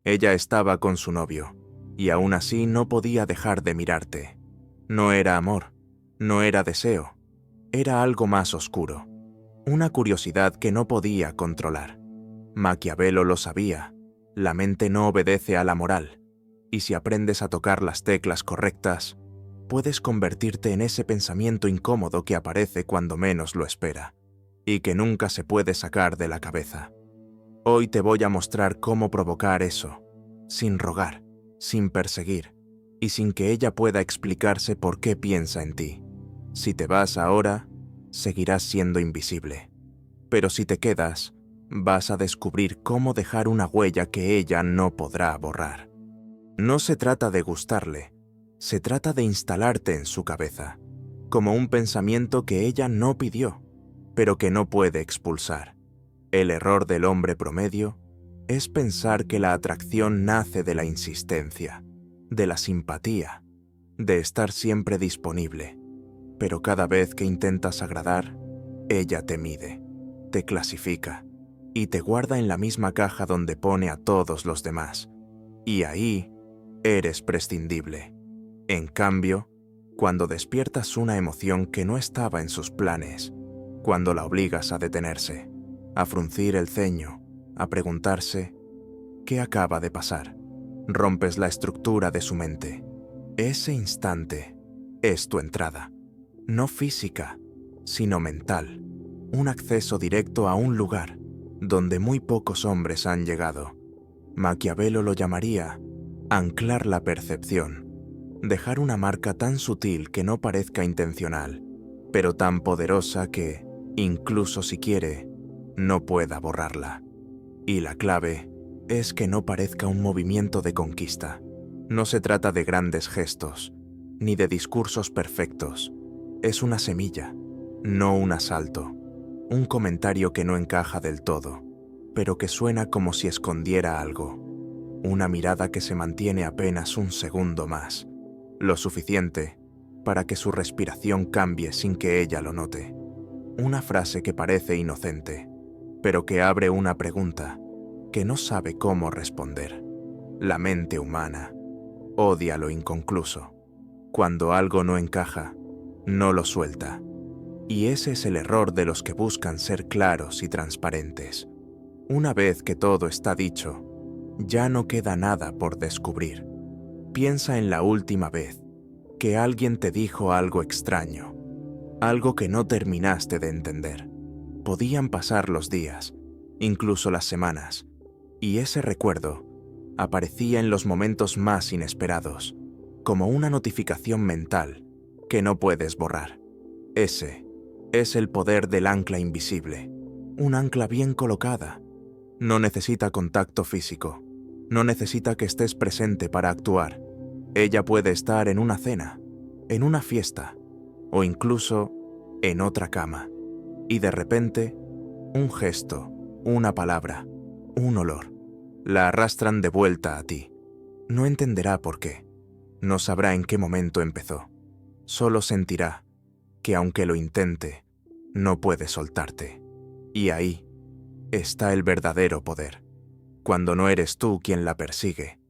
Ella estaba con su novio, y aún así no podía dejar de mirarte. No era amor, no era deseo, era algo más oscuro, una curiosidad que no podía controlar. Maquiavelo lo sabía, la mente no obedece a la moral, y si aprendes a tocar las teclas correctas, puedes convertirte en ese pensamiento incómodo que aparece cuando menos lo espera, y que nunca se puede sacar de la cabeza. Hoy te voy a mostrar cómo provocar eso, sin rogar, sin perseguir, y sin que ella pueda explicarse por qué piensa en ti. Si te vas ahora, seguirás siendo invisible. Pero si te quedas, vas a descubrir cómo dejar una huella que ella no podrá borrar. No se trata de gustarle, se trata de instalarte en su cabeza, como un pensamiento que ella no pidió, pero que no puede expulsar. El error del hombre promedio es pensar que la atracción nace de la insistencia, de la simpatía, de estar siempre disponible. Pero cada vez que intentas agradar, ella te mide, te clasifica y te guarda en la misma caja donde pone a todos los demás. Y ahí eres prescindible. En cambio, cuando despiertas una emoción que no estaba en sus planes, cuando la obligas a detenerse, a fruncir el ceño, a preguntarse ¿qué acaba de pasar? Rompes la estructura de su mente. Ese instante es tu entrada, no física, sino mental, un acceso directo a un lugar donde muy pocos hombres han llegado. Maquiavelo lo llamaría anclar la percepción, dejar una marca tan sutil que no parezca intencional, pero tan poderosa que, incluso si quiere, no pueda borrarla. Y la clave es que no parezca un movimiento de conquista. No se trata de grandes gestos, ni de discursos perfectos. Es una semilla, no un asalto, un comentario que no encaja del todo, pero que suena como si escondiera algo. Una mirada que se mantiene apenas un segundo más, lo suficiente para que su respiración cambie sin que ella lo note. Una frase que parece inocente, pero que abre una pregunta que no sabe cómo responder. La mente humana odia lo inconcluso. Cuando algo no encaja, no lo suelta. Y ese es el error de los que buscan ser claros y transparentes. Una vez que todo está dicho, ya no queda nada por descubrir. Piensa en la última vez que alguien te dijo algo extraño, algo que no terminaste de entender. Podían pasar los días, incluso las semanas, y ese recuerdo aparecía en los momentos más inesperados, como una notificación mental que no puedes borrar. Ese es el poder del ancla invisible, un ancla bien colocada. No necesita contacto físico, no necesita que estés presente para actuar. Ella puede estar en una cena, en una fiesta, o incluso en otra cama. Y de repente, un gesto, una palabra, un olor, la arrastran de vuelta a ti. No entenderá por qué, no sabrá en qué momento empezó. Solo sentirá que aunque lo intente, no puede soltarte. Y ahí está el verdadero poder. Cuando no eres tú quien la persigue,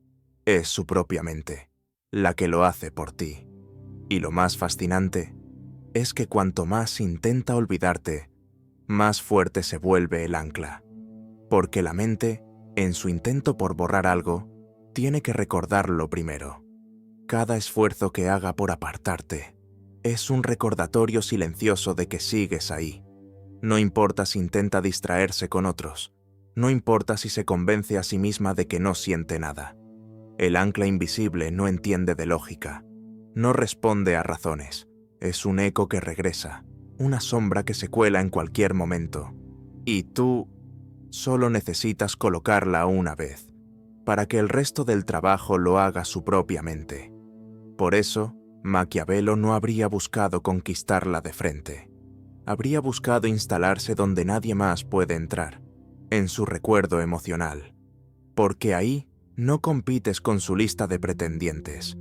es su propia mente, la que lo hace por ti. Y lo más fascinante es que cuanto más intenta olvidarte, más fuerte se vuelve el ancla. Porque la mente, en su intento por borrar algo, tiene que recordarlo primero. Cada esfuerzo que haga por apartarte es un recordatorio silencioso de que sigues ahí. No importa si intenta distraerse con otros, no importa si se convence a sí misma de que no siente nada. El ancla invisible no entiende de lógica, no responde a razones. Es un eco que regresa, una sombra que se cuela en cualquier momento. Y tú solo necesitas colocarla una vez, para que el resto del trabajo lo haga su propia mente. Por eso, Maquiavelo no habría buscado conquistarla de frente. Habría buscado instalarse donde nadie más puede entrar, en su recuerdo emocional. Porque ahí no compites con su lista de pretendientes,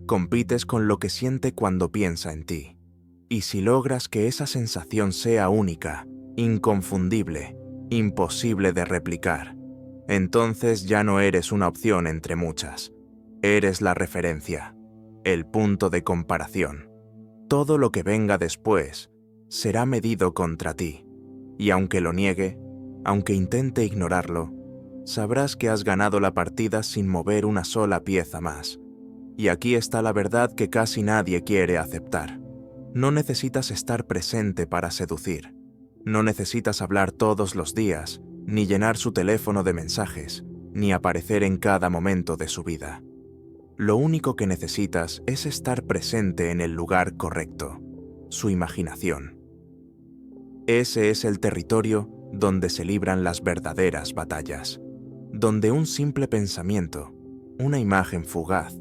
compites con lo que siente cuando piensa en ti. Y si logras que esa sensación sea única, inconfundible, imposible de replicar, Entonces ya no eres una opción entre muchas. Eres la referencia, el punto de comparación. Todo lo que venga después será medido contra ti, y aunque lo niegue, aunque intente ignorarlo, sabrás que has ganado la partida sin mover una sola pieza más. Y aquí está la verdad que casi nadie quiere aceptar. No necesitas estar presente para seducir. No necesitas hablar todos los días, ni llenar su teléfono de mensajes, ni aparecer en cada momento de su vida. Lo único que necesitas es estar presente en el lugar correcto, su imaginación. Ese es el territorio donde se libran las verdaderas batallas, donde un simple pensamiento, una imagen fugaz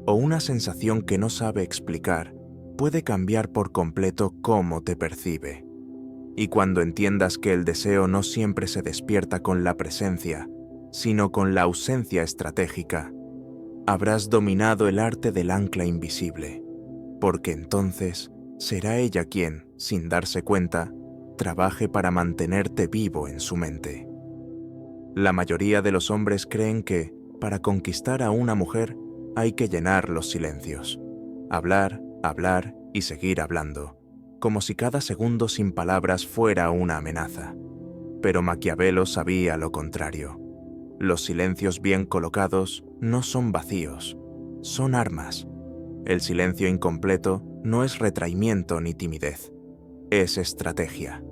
o una sensación que no sabe explicar puede cambiar por completo cómo te percibe. Y cuando entiendas que el deseo no siempre se despierta con la presencia, sino con la ausencia estratégica, habrás dominado el arte del ancla invisible, porque entonces será ella quien, sin darse cuenta, trabaje para mantenerte vivo en su mente. La mayoría de los hombres creen que, para conquistar a una mujer, hay que llenar los silencios. Hablar, hablar y seguir hablando, como si cada segundo sin palabras fuera una amenaza. Pero Maquiavelo sabía lo contrario. Los silencios bien colocados no son vacíos, son armas. El silencio incompleto no es retraimiento ni timidez, es estrategia.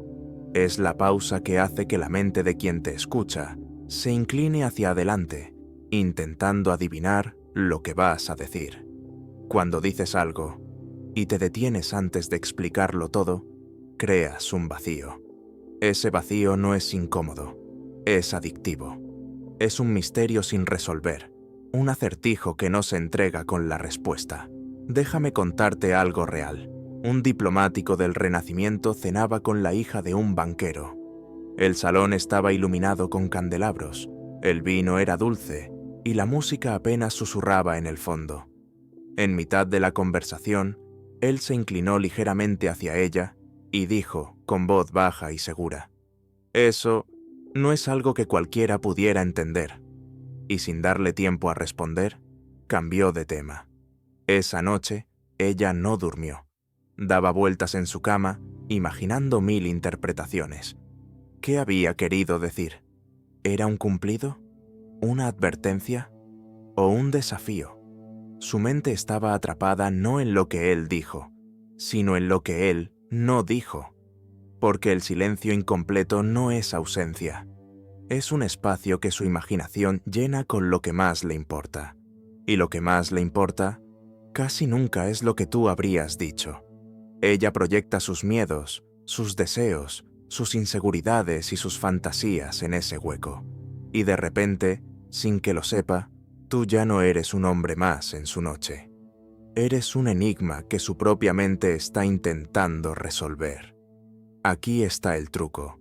Es la pausa que hace que la mente de quien te escucha se incline hacia adelante, intentando adivinar lo que vas a decir. Cuando dices algo y te detienes antes de explicarlo todo, creas un vacío. Ese vacío no es incómodo, es adictivo. Es un misterio sin resolver, un acertijo que no se entrega con la respuesta. Déjame contarte algo real. Un diplomático del Renacimiento cenaba con la hija de un banquero. El salón estaba iluminado con candelabros, el vino era dulce y la música apenas susurraba en el fondo. En mitad de la conversación, él se inclinó ligeramente hacia ella y dijo, con voz baja y segura: «Eso no es algo que cualquiera pudiera entender». Y sin darle tiempo a responder, cambió de tema. Esa noche, ella no durmió. Daba vueltas en su cama, imaginando 1000 interpretaciones. ¿Qué había querido decir? ¿Era un cumplido? ¿Una advertencia? ¿O un desafío? Su mente estaba atrapada no en lo que él dijo, sino en lo que él no dijo. Porque el silencio incompleto no es ausencia. Es un espacio que su imaginación llena con lo que más le importa. Y lo que más le importa casi nunca es lo que tú habrías dicho. Ella proyecta sus miedos, sus deseos, sus inseguridades y sus fantasías en ese hueco. Y de repente, sin que lo sepa, tú ya no eres un hombre más en su noche. Eres un enigma que su propia mente está intentando resolver. Aquí está el truco.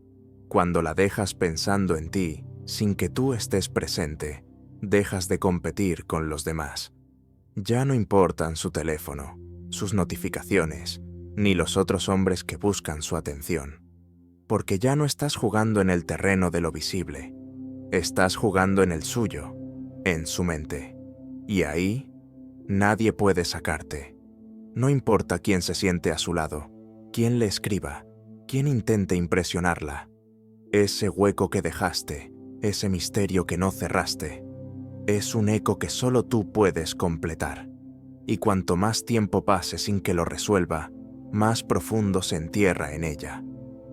Cuando la dejas pensando en ti, sin que tú estés presente, dejas de competir con los demás. Ya no importan su teléfono, sus notificaciones, ni los otros hombres que buscan su atención. Porque ya no estás jugando en el terreno de lo visible, estás jugando en el suyo, en su mente. Y ahí, nadie puede sacarte. No importa quién se siente a su lado, quién le escriba, quién intente impresionarla. Ese hueco que dejaste, ese misterio que no cerraste, es un eco que solo tú puedes completar. Y cuanto más tiempo pase sin que lo resuelva, más profundo se entierra en ella.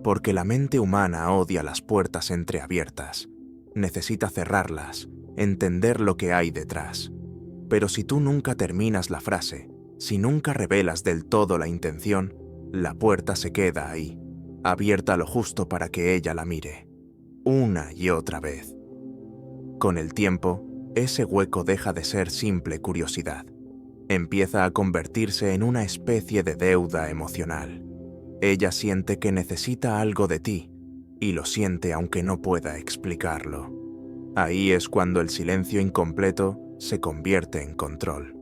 Porque la mente humana odia las puertas entreabiertas. Necesita cerrarlas, entender lo que hay detrás. Pero si tú nunca terminas la frase, si nunca revelas del todo la intención, la puerta se queda ahí, abierta lo justo para que ella la mire, una y otra vez. Con el tiempo, ese hueco deja de ser simple curiosidad. Empieza a convertirse en una especie de deuda emocional. Ella siente que necesita algo de ti, y lo siente aunque no pueda explicarlo. Ahí es cuando el silencio incompleto se convierte en control.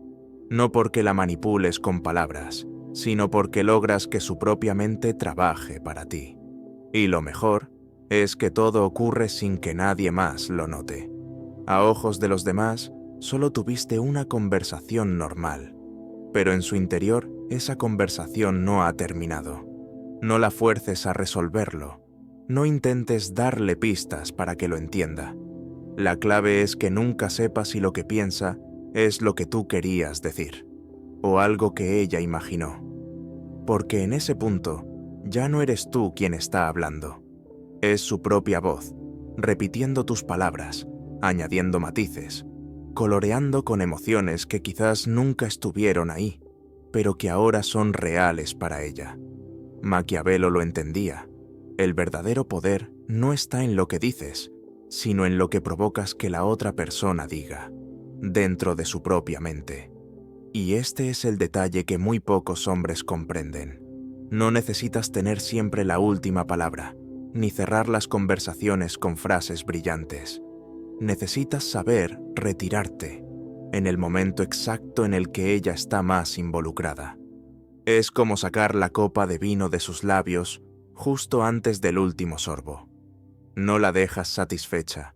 No porque la manipules con palabras, sino porque logras que su propia mente trabaje para ti. Y lo mejor es que todo ocurre sin que nadie más lo note. A ojos de los demás, solo tuviste una conversación normal, pero en su interior esa conversación no ha terminado. No la fuerces a resolverlo. No intentes darle pistas para que lo entienda. La clave es que nunca sepas si lo que piensa es lo que tú querías decir, o algo que ella imaginó. Porque en ese punto, ya no eres tú quien está hablando. Es su propia voz, repitiendo tus palabras, añadiendo matices, coloreando con emociones que quizás nunca estuvieron ahí, pero que ahora son reales para ella. Maquiavelo lo entendía. El verdadero poder no está en lo que dices, sino en lo que provocas que la otra persona diga, dentro de su propia mente. Y este es el detalle que muy pocos hombres comprenden. No necesitas tener siempre la última palabra, ni cerrar las conversaciones con frases brillantes. Necesitas saber retirarte en el momento exacto en el que ella está más involucrada. Es como sacar la copa de vino de sus labios justo antes del último sorbo. No la dejas satisfecha,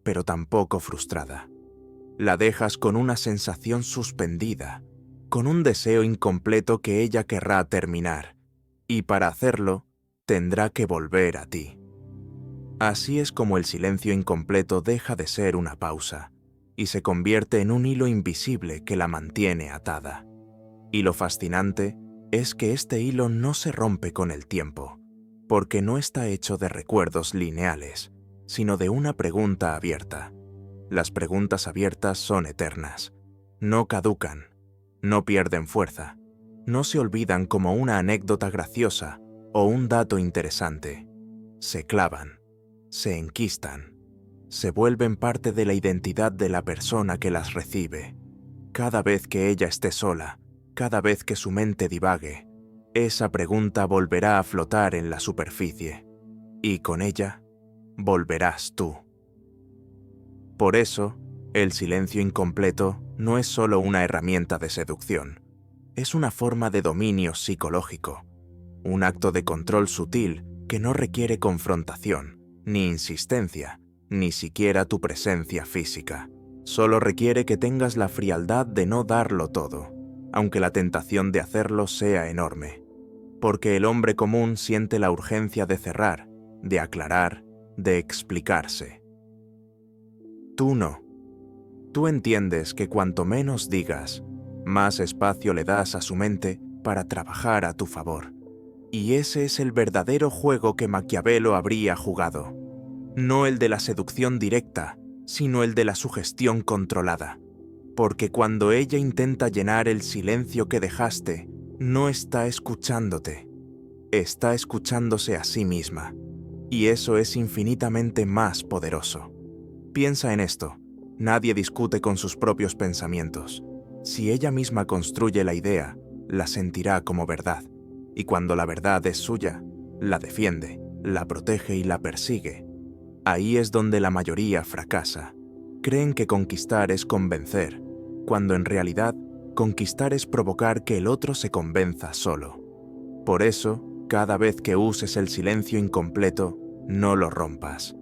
pero tampoco frustrada. La dejas con una sensación suspendida, con un deseo incompleto que ella querrá terminar, y para hacerlo, tendrá que volver a ti. Así es como el silencio incompleto deja de ser una pausa, y se convierte en un hilo invisible que la mantiene atada. Y lo fascinante es que este hilo no se rompe con el tiempo, porque no está hecho de recuerdos lineales, sino de una pregunta abierta. Las preguntas abiertas son eternas, no caducan, no pierden fuerza, no se olvidan como una anécdota graciosa o un dato interesante. Se clavan, se enquistan, se vuelven parte de la identidad de la persona que las recibe. Cada vez que ella esté sola, cada vez que su mente divague, esa pregunta volverá a flotar en la superficie, y con ella volverás tú. Por eso, el silencio incompleto no es solo una herramienta de seducción, es una forma de dominio psicológico, un acto de control sutil que no requiere confrontación, ni insistencia, ni siquiera tu presencia física. Solo requiere que tengas la frialdad de no darlo todo, aunque la tentación de hacerlo sea enorme. Porque el hombre común siente la urgencia de cerrar, de aclarar, de explicarse. Tú no. Tú entiendes que cuanto menos digas, más espacio le das a su mente para trabajar a tu favor. Y ese es el verdadero juego que Maquiavelo habría jugado. No el de la seducción directa, sino el de la sugestión controlada. Porque cuando ella intenta llenar el silencio que dejaste, no está escuchándote, está escuchándose a sí misma. Y eso es infinitamente más poderoso. Piensa en esto, nadie discute con sus propios pensamientos. Si ella misma construye la idea, la sentirá como verdad. Y cuando la verdad es suya, la defiende, la protege y la persigue. Ahí es donde la mayoría fracasa. Creen que conquistar es convencer, cuando en realidad conquistar es provocar que el otro se convenza solo. Por eso, cada vez que uses el silencio incompleto, no lo rompas.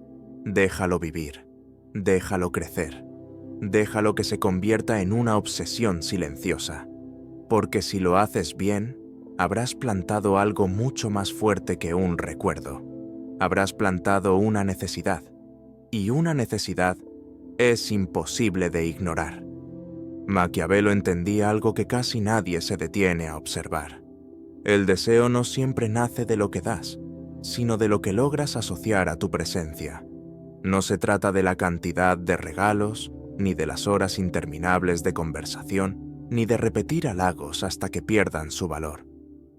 Déjalo vivir, déjalo crecer, déjalo que se convierta en una obsesión silenciosa. Porque si lo haces bien, habrás plantado algo mucho más fuerte que un recuerdo. Habrás plantado una necesidad, y una necesidad es imposible de ignorar. Maquiavelo entendía algo que casi nadie se detiene a observar. El deseo no siempre nace de lo que das, sino de lo que logras asociar a tu presencia. No se trata de la cantidad de regalos, ni de las horas interminables de conversación, ni de repetir halagos hasta que pierdan su valor.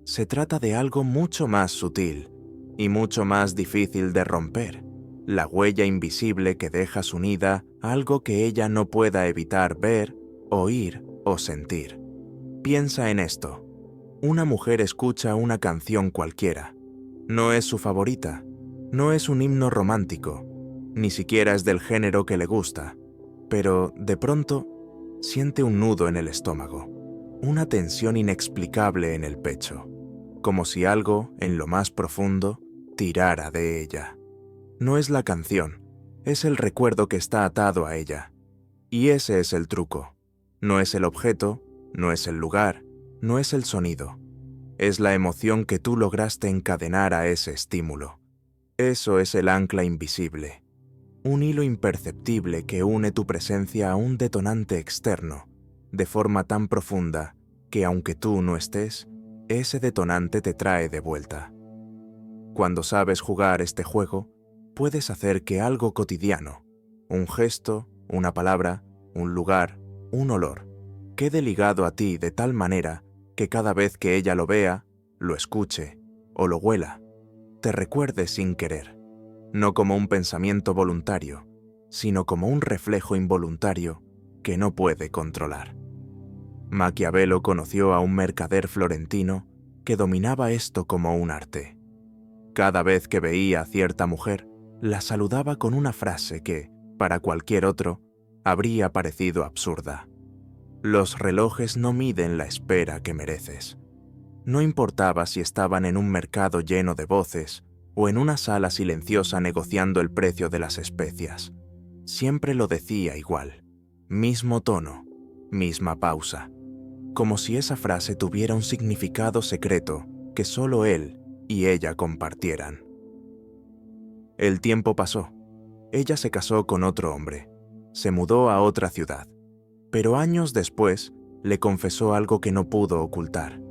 Se trata de algo mucho más sutil y mucho más difícil de romper, la huella invisible que dejas unida a algo que ella no pueda evitar ver, oír o sentir. Piensa en esto. Una mujer escucha una canción cualquiera. No es su favorita, no es un himno romántico, ni siquiera es del género que le gusta, pero de pronto siente un nudo en el estómago, una tensión inexplicable en el pecho, como si algo, en lo más profundo, tirara de ella. No es la canción, Es el recuerdo que está atado a ella. Y ese es el truco. No es el objeto, no es el lugar, no es el sonido. Es la emoción que tú lograste encadenar a ese estímulo. Eso es el ancla invisible. Un hilo imperceptible que une tu presencia a un detonante externo, de forma tan profunda que aunque tú no estés, ese detonante te trae de vuelta. Cuando sabes jugar este juego, puedes hacer que algo cotidiano, un gesto, una palabra, un lugar, un olor, quede ligado a ti de tal manera que cada vez que ella lo vea, lo escuche o lo huela, te recuerde sin querer, no como un pensamiento voluntario, sino como un reflejo involuntario que no puede controlar. Maquiavelo conoció a un mercader florentino que dominaba esto como un arte. Cada vez que veía a cierta mujer, la saludaba con una frase que, para cualquier otro, habría parecido absurda. Los relojes no miden la espera que mereces. No importaba si estaban en un mercado lleno de voces o en una sala silenciosa negociando el precio de las especias. Siempre lo decía igual, mismo tono, misma pausa, como si esa frase tuviera un significado secreto que solo él y ella compartieran. El tiempo pasó. Ella se casó con otro hombre, se mudó a otra ciudad, pero años después le confesó algo que no pudo ocultar.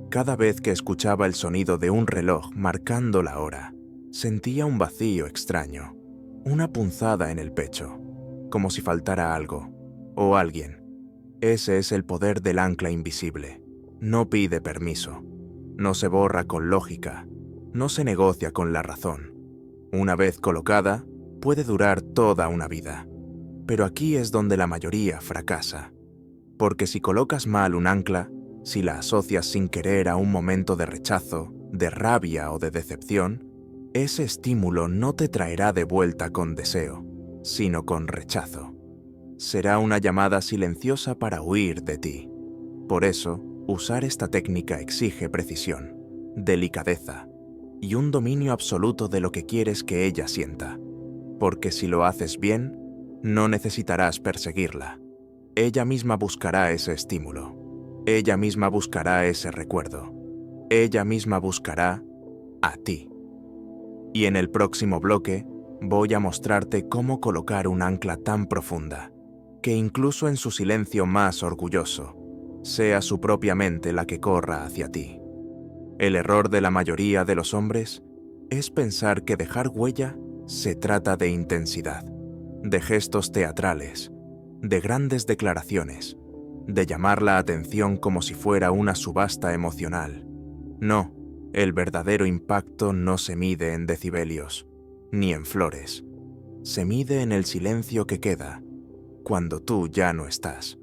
Cada vez que escuchaba el sonido de un reloj marcando la hora, sentía un vacío extraño, una punzada en el pecho, como si faltara algo, o alguien. Ese es el poder del ancla invisible. No pide permiso, no se borra con lógica, no se negocia con la razón. Una vez colocada, puede durar toda una vida. Pero aquí es donde la mayoría fracasa. Porque si colocas mal un ancla, si la asocias sin querer a un momento de rechazo, de rabia o de decepción, ese estímulo no te traerá de vuelta con deseo, sino con rechazo. Será una llamada silenciosa para huir de ti. Por eso, usar esta técnica exige precisión, delicadeza y un dominio absoluto de lo que quieres que ella sienta. Porque si lo haces bien, no necesitarás perseguirla. Ella misma buscará ese estímulo. Ella misma buscará ese recuerdo. Ella misma buscará a ti. Y en el próximo bloque voy a mostrarte cómo colocar un ancla tan profunda, que incluso en su silencio más orgulloso, sea su propia mente la que corra hacia ti. El error de la mayoría de los hombres es pensar que dejar huella se trata de intensidad, de gestos teatrales, de grandes declaraciones, de llamar la atención como si fuera una subasta emocional. No, el verdadero impacto no se mide en decibelios, ni en flores. Se mide en el silencio que queda, cuando tú ya no estás.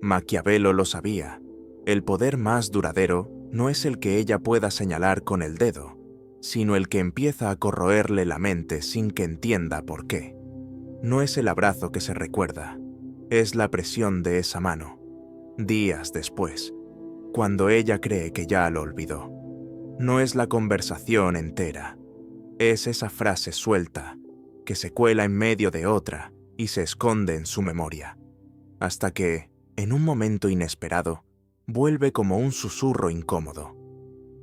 Maquiavelo lo sabía. El poder más duradero no es el que ella pueda señalar con el dedo, sino el que empieza a corroerle la mente sin que entienda por qué. No es el abrazo que se recuerda, es la presión de esa mano, días después, cuando ella cree que ya lo olvidó. No es la conversación entera, es esa frase suelta que se cuela en medio de otra y se esconde en su memoria, hasta que, en un momento inesperado, vuelve como un susurro incómodo.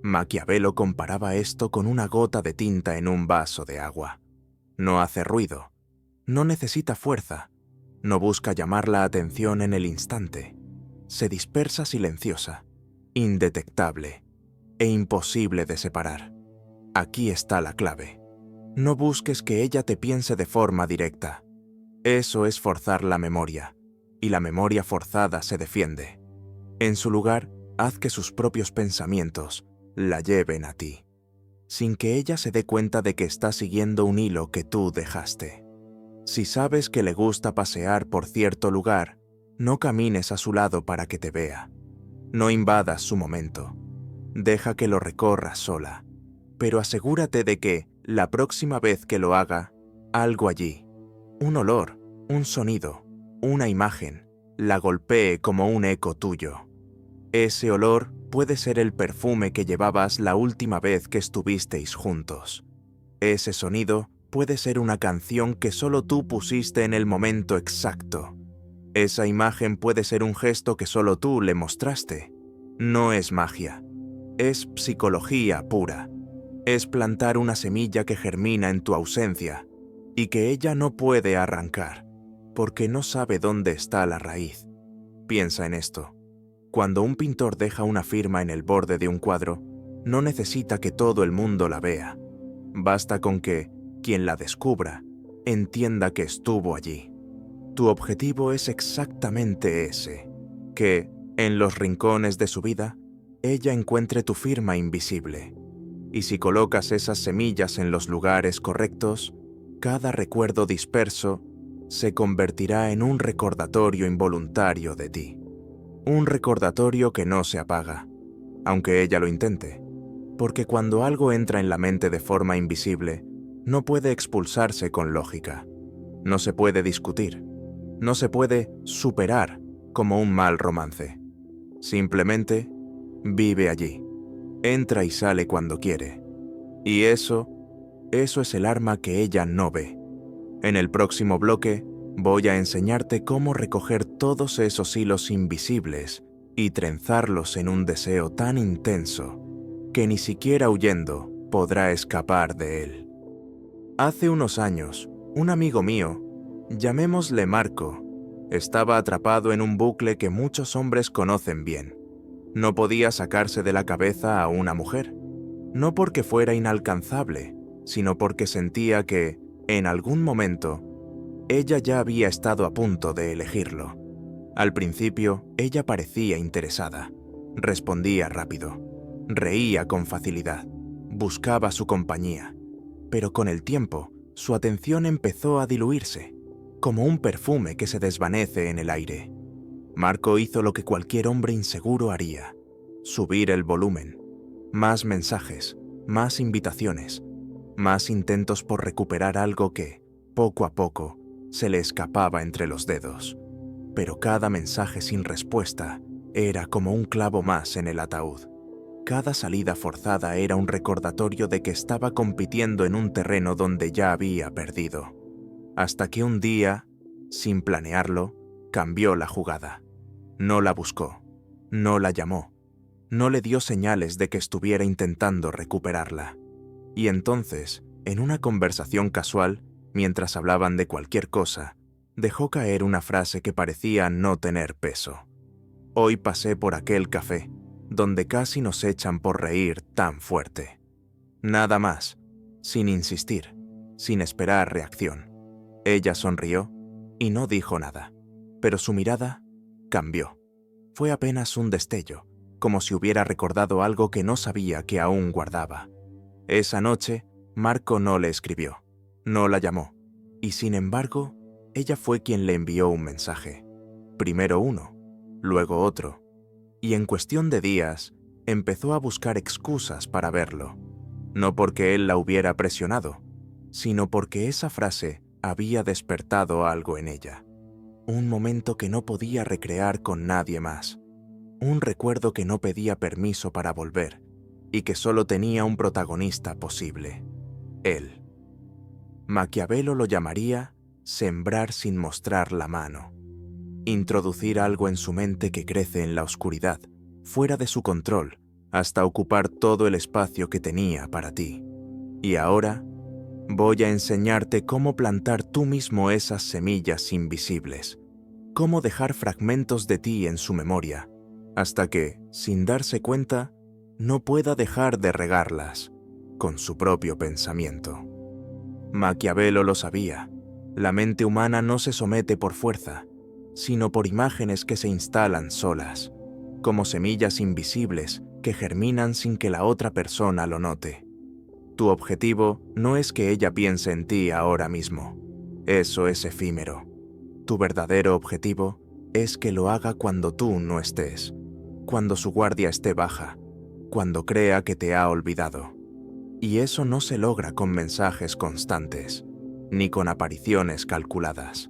Maquiavelo comparaba esto con una gota de tinta en un vaso de agua. No hace ruido, no necesita fuerza, no busca llamar la atención en el instante. Se dispersa silenciosa, indetectable e imposible de separar. Aquí está la clave. No busques que ella te piense de forma directa. Eso es forzar la memoria, y la memoria forzada se defiende. En su lugar, haz que sus propios pensamientos la lleven a ti, sin que ella se dé cuenta de que está siguiendo un hilo que tú dejaste. Si sabes que le gusta pasear por cierto lugar, no camines a su lado para que te vea. No invadas su momento. Deja que lo recorra sola, pero asegúrate de que, la próxima vez que lo haga, algo allí, un olor, un sonido, una imagen, la golpee como un eco tuyo. Ese olor puede ser el perfume que llevabas la última vez que estuvisteis juntos. Ese sonido puede ser una canción que solo tú pusiste en el momento exacto. Esa imagen puede ser un gesto que solo tú le mostraste. No es magia. Es psicología pura. Es plantar una semilla que germina en tu ausencia y que ella no puede arrancar, porque no sabe dónde está la raíz. Piensa en esto. Cuando un pintor deja una firma en el borde de un cuadro, no necesita que todo el mundo la vea. Basta con que quien la descubra entienda que estuvo allí. Tu objetivo es exactamente ese, que, en los rincones de su vida, ella encuentre tu firma invisible. Y si colocas esas semillas en los lugares correctos, cada recuerdo disperso se convertirá en un recordatorio involuntario de ti. Un recordatorio que no se apaga, aunque ella lo intente, porque cuando algo entra en la mente de forma invisible, no puede expulsarse con lógica. No se puede discutir. No se puede superar como un mal romance. Simplemente vive allí. Entra y sale cuando quiere. Y eso es el arma que ella no ve. En el próximo bloque voy a enseñarte cómo recoger todos esos hilos invisibles y trenzarlos en un deseo tan intenso que ni siquiera huyendo podrá escapar de él. Hace unos años, un amigo mío, llamémosle Marco, estaba atrapado en un bucle que muchos hombres conocen bien. No podía sacarse de la cabeza a una mujer, no porque fuera inalcanzable, sino porque sentía que, en algún momento, ella ya había estado a punto de elegirlo. Al principio, ella parecía interesada, respondía rápido, reía con facilidad, buscaba su compañía, pero con el tiempo, su atención empezó a diluirse, como un perfume que se desvanece en el aire. Marco hizo lo que cualquier hombre inseguro haría: subir el volumen. Más mensajes, más invitaciones, más intentos por recuperar algo que, poco a poco, se le escapaba entre los dedos. Pero cada mensaje sin respuesta era como un clavo más en el ataúd. Cada salida forzada era un recordatorio de que estaba compitiendo en un terreno donde ya había perdido. Hasta que un día, sin planearlo, cambió la jugada. No la buscó, no la llamó, no le dio señales de que estuviera intentando recuperarla. Y entonces, en una conversación casual, mientras hablaban de cualquier cosa, dejó caer una frase que parecía no tener peso. Hoy pasé por aquel café, donde casi nos echan por reír tan fuerte. Nada más, sin insistir, sin esperar reacción. Ella sonrió y no dijo nada, pero su mirada cambió. Fue apenas un destello, como si hubiera recordado algo que no sabía que aún guardaba. Esa noche, Marco no le escribió, no la llamó, y sin embargo, ella fue quien le envió un mensaje. Primero uno, luego otro, y en cuestión de días, empezó a buscar excusas para verlo. No porque él la hubiera presionado, sino porque esa frase había despertado algo en ella. Un momento que no podía recrear con nadie más. Un recuerdo que no pedía permiso para volver y que solo tenía un protagonista posible: él. Maquiavelo lo llamaría sembrar sin mostrar la mano. Introducir algo en su mente que crece en la oscuridad, fuera de su control, hasta ocupar todo el espacio que tenía para ti. Y ahora voy a enseñarte cómo plantar tú mismo esas semillas invisibles, cómo dejar fragmentos de ti en su memoria, hasta que, sin darse cuenta, no pueda dejar de regarlas con su propio pensamiento. Maquiavelo lo sabía. La mente humana no se somete por fuerza, sino por imágenes que se instalan solas, como semillas invisibles que germinan sin que la otra persona lo note. Tu objetivo no es que ella piense en ti ahora mismo. Eso es efímero. Tu verdadero objetivo es que lo haga cuando tú no estés, cuando su guardia esté baja, cuando crea que te ha olvidado. Y eso no se logra con mensajes constantes, ni con apariciones calculadas.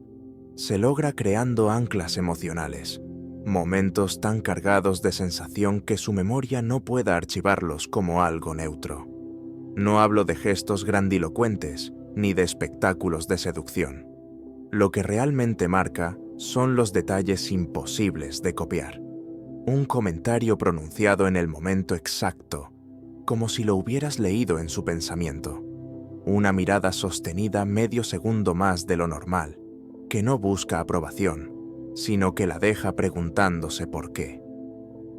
Se logra creando anclas emocionales, momentos tan cargados de sensación que su memoria no pueda archivarlos como algo neutro. No hablo de gestos grandilocuentes, ni de espectáculos de seducción. Lo que realmente marca son los detalles imposibles de copiar. Un comentario pronunciado en el momento exacto, como si lo hubieras leído en su pensamiento. Una mirada sostenida medio segundo más de lo normal, que no busca aprobación, sino que la deja preguntándose por qué.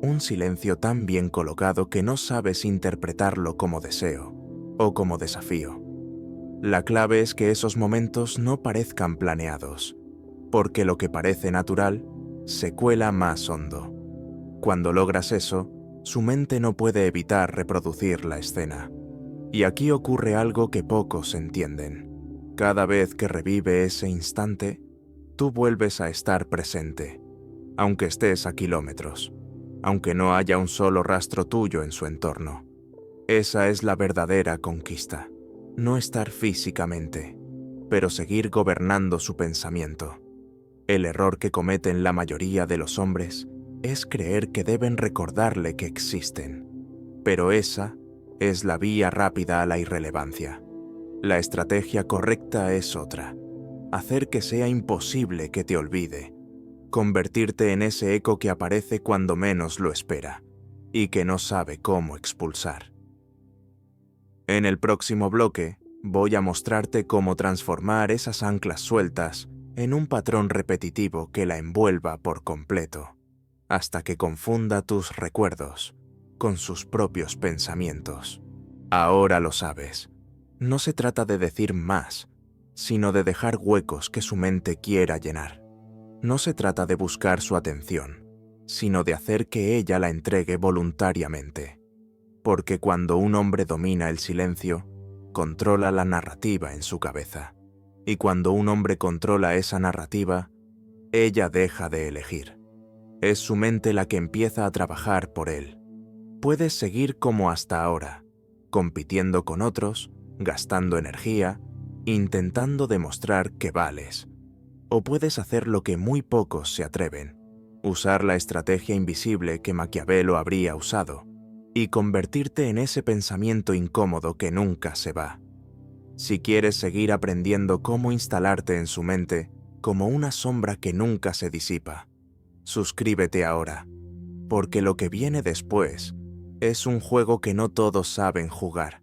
Un silencio tan bien colocado que no sabes interpretarlo como deseo o como desafío. La clave es que esos momentos no parezcan planeados, porque lo que parece natural se cuela más hondo. Cuando logras eso, su mente no puede evitar reproducir la escena. Y aquí ocurre algo que pocos entienden. Cada vez que revive ese instante, tú vuelves a estar presente, aunque estés a kilómetros, aunque no haya un solo rastro tuyo en su entorno. Esa es la verdadera conquista. No estar físicamente, pero seguir gobernando su pensamiento. El error que cometen la mayoría de los hombres es creer que deben recordarle que existen. Pero esa es la vía rápida a la irrelevancia. La estrategia correcta es otra. Hacer que sea imposible que te olvide. Convertirte en ese eco que aparece cuando menos lo espera y que no sabe cómo expulsar. En el próximo bloque, voy a mostrarte cómo transformar esas anclas sueltas en un patrón repetitivo que la envuelva por completo, hasta que confunda tus recuerdos con sus propios pensamientos. Ahora lo sabes. No se trata de decir más, sino de dejar huecos que su mente quiera llenar. No se trata de buscar su atención, sino de hacer que ella la entregue voluntariamente. Porque cuando un hombre domina el silencio, controla la narrativa en su cabeza. Y cuando un hombre controla esa narrativa, ella deja de elegir. Es su mente la que empieza a trabajar por él. Puedes seguir como hasta ahora, compitiendo con otros, gastando energía, intentando demostrar que vales. O puedes hacer lo que muy pocos se atreven, usar la estrategia invisible que Maquiavelo habría usado, y convertirte en ese pensamiento incómodo que nunca se va. Si quieres seguir aprendiendo cómo instalarte en su mente como una sombra que nunca se disipa, suscríbete ahora, porque lo que viene después es un juego que no todos saben jugar.